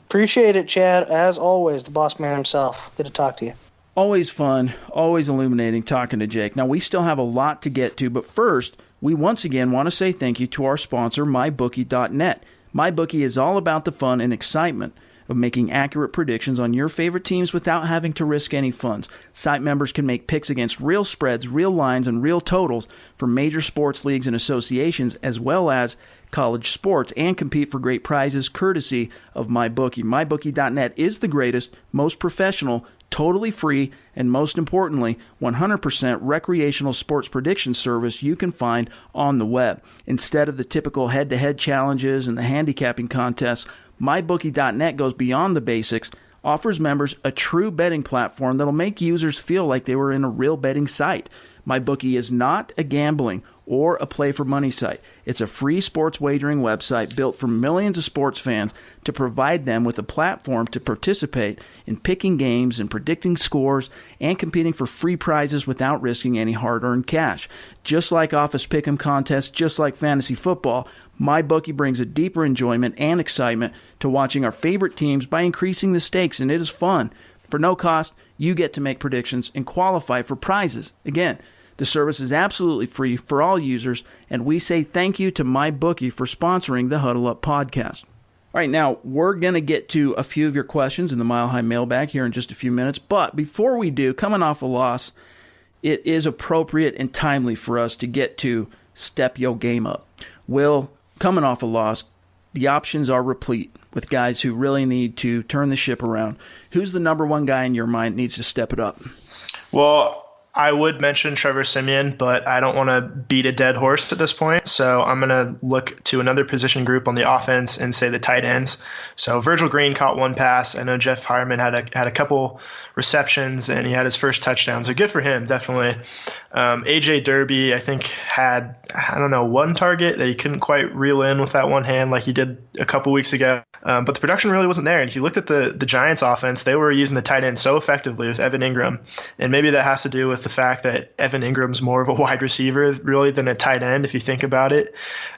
Appreciate it, Chad. As always, the boss man himself. Good to talk to you. Always fun, always illuminating talking to Jake. Now, we still have a lot to get to, but first, we once again want to say thank you to our sponsor, MyBookie.net. MyBookie is all about the fun and excitement of making accurate predictions on your favorite teams without having to risk any funds. Site members can make picks against real spreads, real lines, and real totals for major sports leagues and associations, as well as college sports, and compete for great prizes courtesy of MyBookie. MyBookie.net is the greatest, most professional, totally free, and most importantly, 100% recreational sports prediction service you can find on the web. Instead of the typical head-to-head challenges and the handicapping contests, MyBookie.net goes beyond the basics, offers members a true betting platform that'll make users feel like they were in a real betting site. MyBookie is not a gambling or a play-for-money site. It's a free sports wagering website built for millions of sports fans to provide them with a platform to participate in picking games and predicting scores and competing for free prizes without risking any hard-earned cash. Just like office pick'em contests, just like fantasy football, MyBookie brings a deeper enjoyment and excitement to watching our favorite teams by increasing the stakes, and it is fun. For no cost, you get to make predictions and qualify for prizes. Again, the service is absolutely free for all users, and we say thank you to MyBookie for sponsoring the Huddle Up podcast. All right, now we're going to get to a few of your questions in the Mile High Mailbag here in just a few minutes, but before we do, coming off a loss, it is appropriate and timely for us to get to Step Yo Game Up. Will, coming off a loss, the options are replete with guys who really need to turn the ship around. Who's the number one guy in your mind that needs to step it up? Well, I would mention Trevor Siemian, but I don't want to beat a dead horse at this point. So I'm going to look to another position group on the offense and say the tight ends. So Virgil Green caught one pass. I know Jeff Harmon had a couple receptions, and he had his first touchdown. So good for him, definitely. AJ Derby, I think, had, one target that he couldn't quite reel in with that one hand like he did a couple weeks ago. But the production really wasn't there. And if you looked at the Giants offense, they were using the tight end so effectively with Evan Ingram. And maybe that has to do with the fact that Evan Ingram's more of a wide receiver really than a tight end, if you think about it.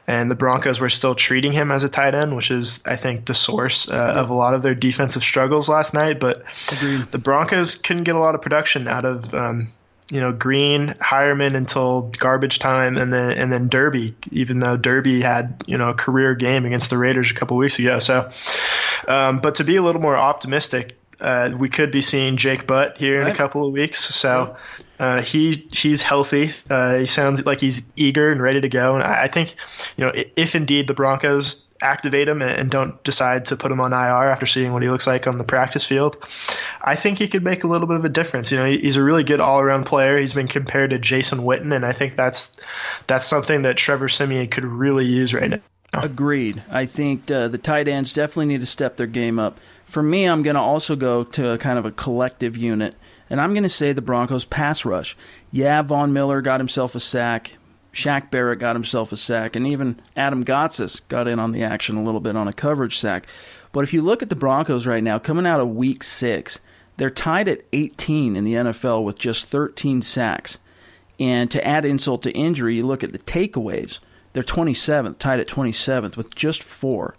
And the Broncos were still treating him as a tight end, which is, I think, the source of a lot of their defensive struggles last night. But the Broncos couldn't get a lot of production out of Green, Hireman until garbage time, and then Derby, even though Derby had, a career game against the Raiders a couple weeks ago. So, but to be a little more optimistic, we could be seeing Jake Butt here in a couple of weeks. So he's healthy. He sounds like he's eager and ready to go. And I think, if indeed the Broncos activate him and don't decide to put him on IR after seeing what he looks like on the practice field, I think he could make a little bit of a difference. He's a really good all-around player. He's been compared to Jason Witten, and I think that's something that Trevor Siemian could really use right now. Agreed. I think the tight ends definitely need to step their game up. For me, I'm going to also go to a kind of a collective unit, and I'm going to say the Broncos pass rush. Yeah, Von Miller got himself a sack. Shaq Barrett got himself a sack, and even Adam Gotsis got in on the action a little bit on a coverage sack. But if you look at the Broncos right now, coming out of Week 6, they're tied at 18 in the NFL with just 13 sacks. And to add insult to injury, you look at the takeaways. They're 27th, tied at 27th with just 4.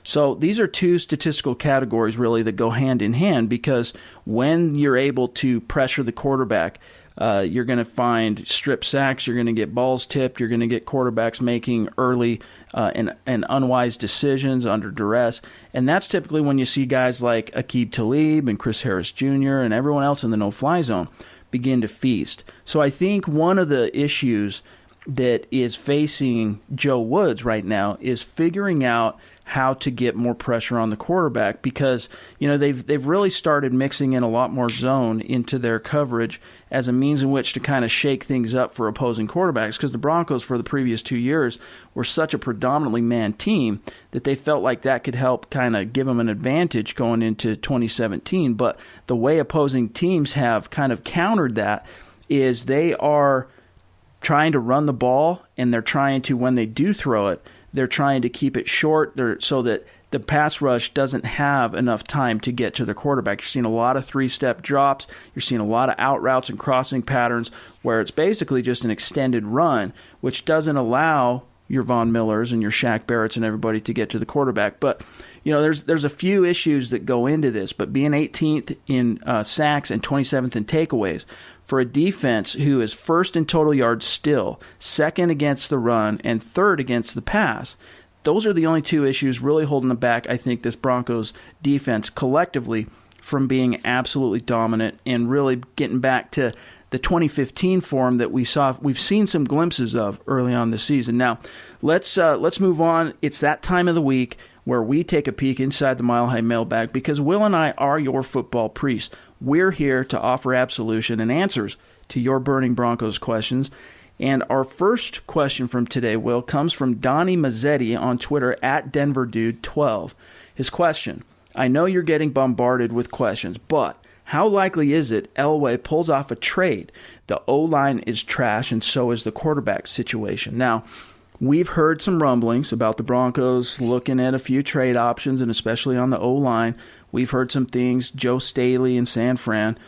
So these are two statistical categories really that go hand in hand, because when you're able to pressure the quarterback, you're going to find strip sacks, you're going to get balls tipped, you're going to get quarterbacks making early and unwise decisions under duress. And that's typically when you see guys like Aqib Talib and Chris Harris Jr. and everyone else in the no-fly zone begin to feast. So I think one of the issues that is facing Joe Woods right now is figuring out how to get more pressure on the quarterback, because they've really started mixing in a lot more zone into their coverage as a means in which to kind of shake things up for opposing quarterbacks, because the Broncos for the previous 2 years were such a predominantly man team that they felt like that could help kind of give them an advantage going into 2017. But the way opposing teams have kind of countered that is they are trying to run the ball, and they're trying to, when they do throw it, they're trying to keep it short so that the pass rush doesn't have enough time to get to the quarterback. You're seeing a lot of three-step drops. You're seeing a lot of out routes and crossing patterns where it's basically just an extended run, which doesn't allow your Von Millers and your Shaq Barretts and everybody to get to the quarterback. But there's a few issues that go into this. But being 18th in sacks and 27th in takeaways, for a defense who is first in total yards still, second against the run, and third against the pass, those are the only two issues really holding them back, I think, this Broncos defense collectively from being absolutely dominant and really getting back to the 2015 form that we've seen some glimpses of early on this season. Now, let's move on. It's that time of the week where we take a peek inside the Mile High Mailbag, because Will and I are your football priests. We're here to offer absolution and answers to your burning Broncos questions. And our first question from today, Will, comes from Donnie Mazzetti on Twitter at DenverDude12. His question: I know you're getting bombarded with questions, but how likely is it Elway pulls off a trade? The O-line is trash, and so is the quarterback situation. Now, we've heard some rumblings about the Broncos looking at a few trade options, and especially on the O-line. We've heard some things, Joe Staley in San Fran.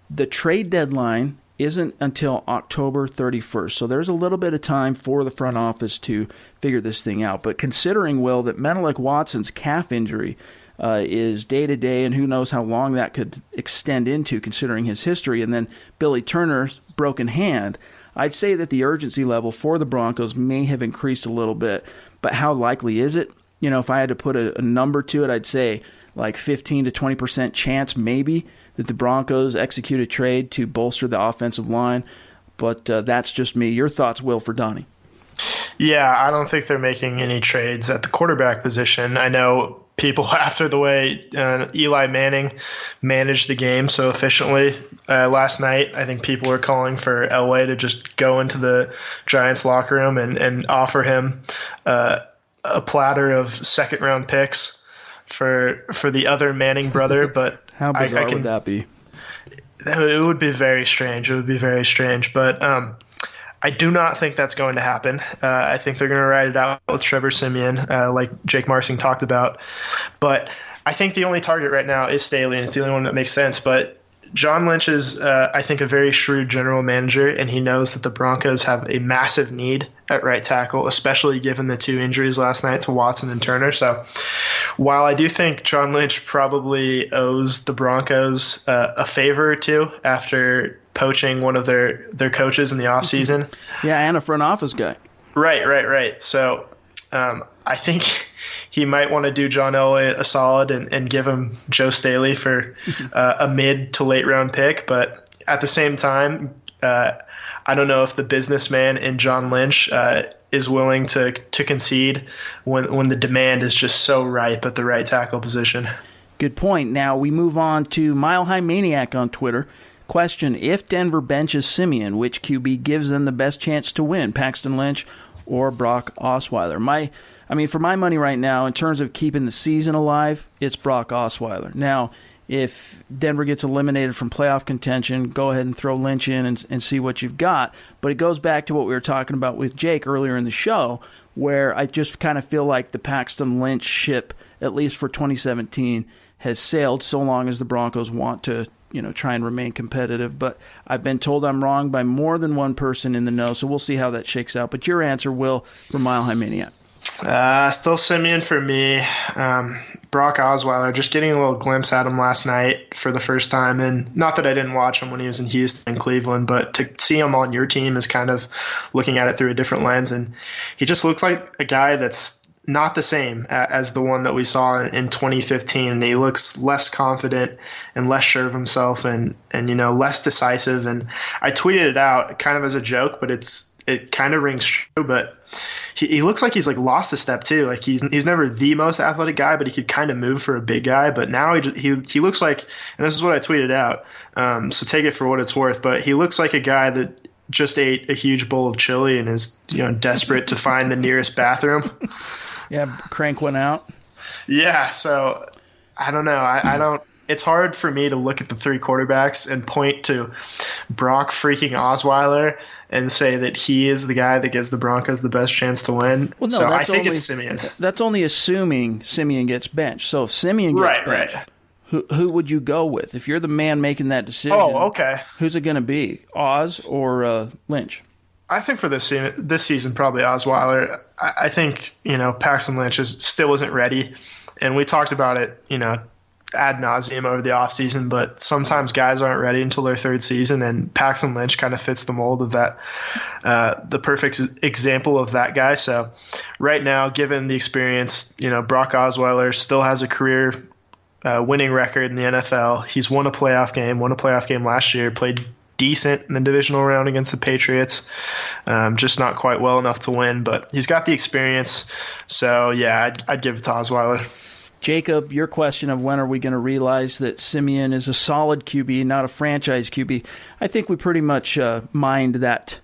The trade deadline isn't until October 31st, so there's a little bit of time for the front office to figure this thing out. But considering, Will, that Menelik Watson's calf injury is day-to-day, and who knows how long that could extend into considering his history, and then Billy Turner's broken hand, I'd say that the urgency level for the Broncos may have increased a little bit. But how likely is it? If I had to put a number to it, I'd say like 15 to 20% chance maybe that the Broncos execute a trade to bolster the offensive line. But that's just me. Your thoughts, Will, for Donnie? Yeah, I don't think they're making any trades at the quarterback position. I know people, after the way Eli Manning managed the game so efficiently last night, I think people are calling for Elway to just go into the Giants locker room and offer him a platter of second-round picks for the other Manning brother. But how bizarre would that be? It would be very strange. It would be very strange. But I do not think that's going to happen. I think they're going to ride it out with Trevor Siemian, like Jake Marsing talked about. But I think the only target right now is Staley, and it's the only one that makes sense. But John Lynch is, I think, a very shrewd general manager, and he knows that the Broncos have a massive need at right tackle, especially given the two injuries last night to Watson and Turner. So while I do think John Lynch probably owes the Broncos a favor or two after poaching one of their coaches in the offseason. Yeah, and a front office guy. Right. So I think he might want to do John Elway a solid and give him Joe Staley for a mid to late round pick. But at the same time, I don't know if the businessman in John Lynch is willing to concede when the demand is just so ripe at the right tackle position. Good point. Now we move on to Mile High Maniac on Twitter. Question: if Denver benches Siemian, which QB gives them the best chance to win, Paxton Lynch or Brock Osweiler? I mean, for my money right now, in terms of keeping the season alive, it's Brock Osweiler. Now, if Denver gets eliminated from playoff contention, go ahead and throw Lynch in and see what you've got. But it goes back to what we were talking about with Jake earlier in the show, where I just kind of feel like the Paxton Lynch ship, at least for 2017, has sailed so long as the Broncos want to, try and remain competitive. But I've been told I'm wrong by more than one person in the know, so we'll see how that shakes out. But your answer, Will, from Mile High Maniac. Still Siemian for me. Brock Osweiler, just getting a little glimpse at him last night for the first time. And not that I didn't watch him when he was in Houston and Cleveland, but to see him on your team is kind of looking at it through a different lens. And he just looked like a guy that's not the same as the one that we saw in 2015. And he looks less confident and less sure of himself and less decisive. And I tweeted it out kind of as a joke, but it kind of rings true. But he looks like he's lost a step too. Like he's never the most athletic guy, but he could kind of move for a big guy. But now he looks like, and this is what I tweeted out. So take it for what it's worth. But he looks like a guy that just ate a huge bowl of chili and is desperate to find the nearest bathroom. Yeah, crank one out. Yeah. So I don't know. I don't. It's hard for me to look at the three quarterbacks and point to Brock freaking Osweiler and say that he is the guy that gives the Broncos the best chance to win. Well, no, so I think it's Siemian. That's only assuming Siemian gets benched. So if Siemian gets benched, who would you go with? If you're the man making that decision, okay. Who's it going to be, Oz or Lynch? I think for this season, probably Osweiler. I think, Paxton Lynch still isn't ready. And we talked about it, ad nauseum over the offseason, but sometimes guys aren't ready until their third season, and Paxton Lynch kind of fits the mold of that, the perfect example of that guy. So right now, given the experience, Brock Osweiler still has a career winning record in the NFL. He's won a playoff game last year, played decent in the divisional round against the Patriots, just not quite well enough to win, but he's got the experience. So yeah, I'd give it to Osweiler. Jacob, your question of when are we going to realize that Siemian is a solid QB, not a franchise QB, I think we pretty much mined that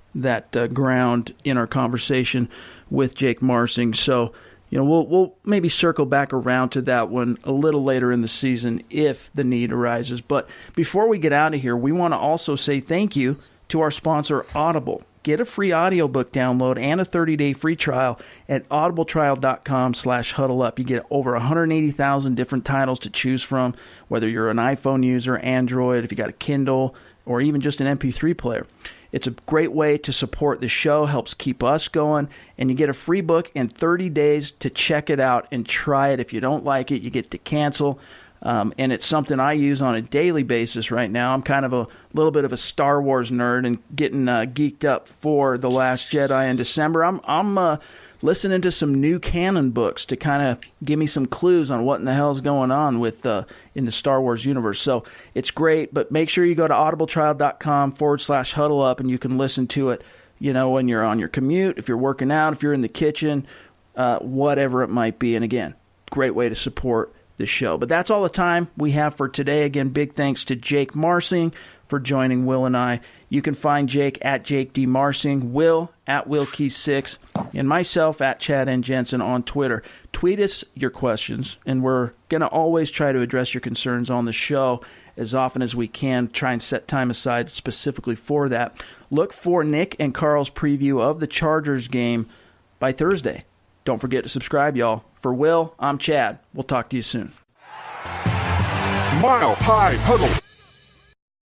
ground in our conversation with Jake Marsing. So, we'll maybe circle back around to that one a little later in the season if the need arises. But before we get out of here, we want to also say thank you to our sponsor, Audible. Get a free audiobook download and a 30-day free trial at audibletrial.com/huddleup. You get over 180,000 different titles to choose from, whether you're an iPhone user, Android, if you got a Kindle, or even just an MP3 player. It's a great way to support the show, helps keep us going, and you get a free book and 30 days to check it out and try it. If you don't like it, you get to cancel. And it's something I use on a daily basis right now. I'm kind of a little bit of a Star Wars nerd and getting geeked up for The Last Jedi in December. I'm listening to some new canon books to kind of give me some clues on what in the hell is going on with in the Star Wars universe. So it's great, but make sure you go to audibletrial.com/huddleup and you can listen to it, when you're on your commute, if you're working out, if you're in the kitchen, whatever it might be. And again, great way to support the show. But that's all the time we have for today. Again, big thanks to Jake Marsing for joining Will and I. You can find Jake at Jake D. Marsing, Will at Will Keys 6, and myself at Chad N. Jensen on Twitter. Tweet us your questions, and we're going to always try to address your concerns on the show as often as we can. Try and set time aside specifically for that. Look for Nick and Carl's preview of the Chargers game by Thursday. Don't forget to subscribe, y'all. For Will, I'm Chad. We'll talk to you soon. Mile High Huddle.